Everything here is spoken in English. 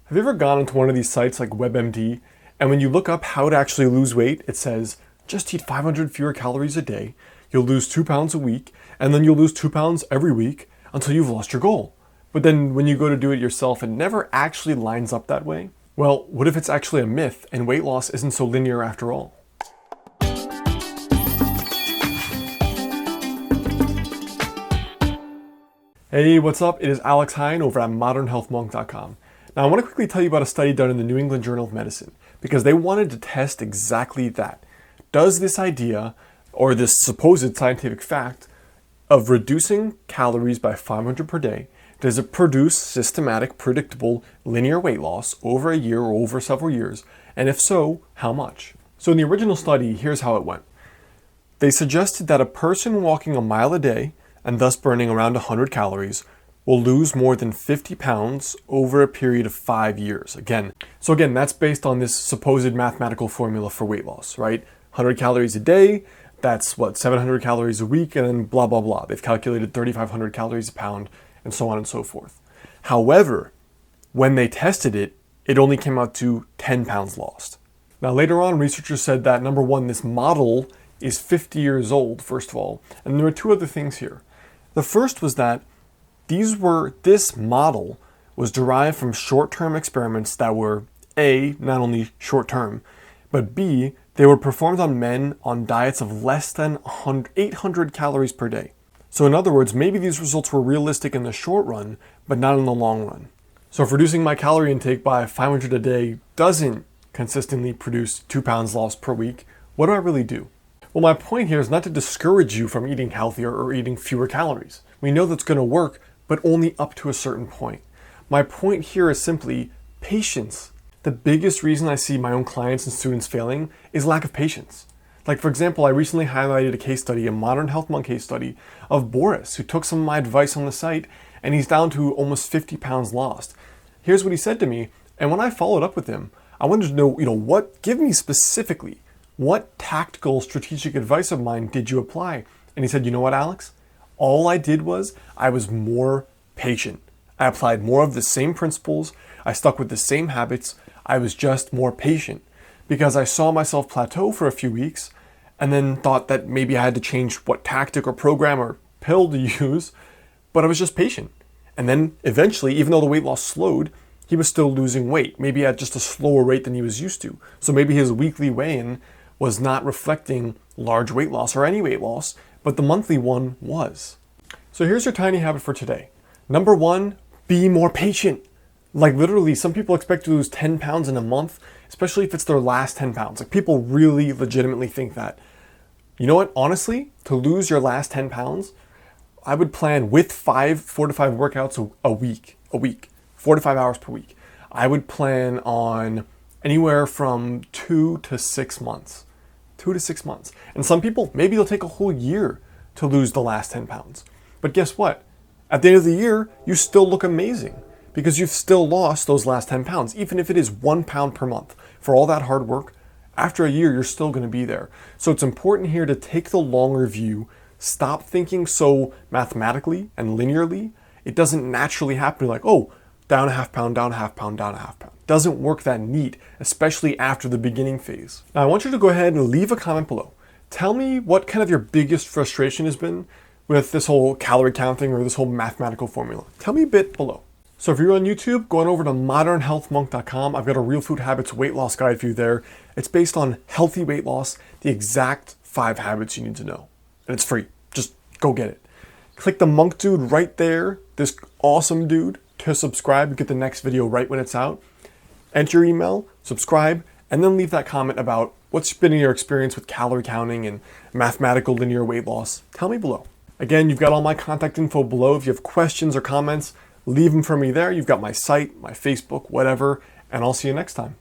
Have you ever gone into one of these sites like WebMD, and when you look up how to actually lose weight, it says, just eat 500 fewer calories a day, you'll lose 2 pounds a week, and then you'll lose 2 pounds every week until you've lost your goal. But then when you go to do it yourself, it never actually lines up that way. Well, what if it's actually a myth and weight loss isn't so linear after all? Hey, what's up? It is Alex Hine over at modernhealthmonk.com. Now, I want to quickly tell you about a study done in the New England Journal of Medicine because they wanted to test exactly that. Does this idea, or this supposed scientific fact, of reducing calories by 500 per day, does it produce systematic, predictable, linear weight loss over a year or over several years? And if so, how much? So in the original study, here's how it went. They suggested that a person walking a mile a day and thus burning around 100 calories will lose more than 50 pounds over a period of 5 years. Again, that's based on this supposed mathematical formula for weight loss, right? 100 calories a day, that's 700 calories a week, and then blah, blah, blah. They've calculated 3,500 calories a pound, and so on and so forth. However, when they tested it, it only came out to 10 pounds lost. Now, later on, researchers said that, number one, this model is 50 years old, first of all, and there were two other things here. The first was that this model was derived from short-term experiments that were A, not only short-term, but B, they were performed on men on diets of less than 800 calories per day. So in other words, maybe these results were realistic in the short run, but not in the long run. So if reducing my calorie intake by 500 a day doesn't consistently produce 2 pounds lost per week, what do I really do? Well, my point here is not to discourage you from eating healthier or eating fewer calories. We know that's going to work, but only up to a certain point. My point here is simply patience. The biggest reason I see my own clients and students failing is lack of patience. Like, for example, I recently highlighted a case study, a Modern Health Monk case study of Boris, who took some of my advice on the site, and he's down to almost 50 pounds lost. Here's what he said to me, and when I followed up with him, I wanted to know, give me specifically, what tactical, strategic advice of mine did you apply? And he said, you know what, Alex? All I did was, I was more patient. I applied more of the same principles. I stuck with the same habits. I was just more patient because I saw myself plateau for a few weeks and then thought that maybe I had to change what tactic or program or pill to use, but I was just patient. And then eventually, even though the weight loss slowed, he was still losing weight, maybe at just a slower rate than he was used to. So maybe his weekly weigh-in was not reflecting large weight loss or any weight loss, but the monthly one was. So here's your tiny habit for today. Number one, be more patient. Like literally, some people expect to lose 10 pounds in a month, especially if it's their last 10 pounds. Like people really legitimately think that. You know what? Honestly, to lose your last 10 pounds, I would plan with 4 to 5 workouts a week, 4 to 5 hours per week. I would plan on anywhere from 2 to 6 months. 2 to 6 months. And some people, maybe it'll take a whole year to lose the last 10 pounds. But guess what? At the end of the year, you still look amazing because you've still lost those last 10 pounds, even if it is 1 pound per month. For all that hard work, after a year, you're still going to be there. So it's important here to take the longer view, stop thinking so mathematically and linearly. It doesn't naturally happen like, oh, down a half pound, down a half pound, down a half pound. Doesn't work that neat, especially after the beginning phase. Now, I want you to go ahead and leave a comment below. Tell me what kind of your biggest frustration has been with this whole calorie counting or this whole mathematical formula. Tell me a bit below. So if you're on YouTube, go on over to modernhealthmonk.com. I've got a Real Food Habits weight loss guide for you there. It's based on healthy weight loss, the exact 5 habits you need to know. And it's free. Just go get it. Click the monk dude right there, this awesome dude, to subscribe and get the next video right when it's out. Enter your email, subscribe, and then leave that comment about what's been your experience with calorie counting and mathematical linear weight loss. Tell me below. Again, you've got all my contact info below. If you have questions or comments, leave them for me there. You've got my site, my Facebook, whatever, and I'll see you next time.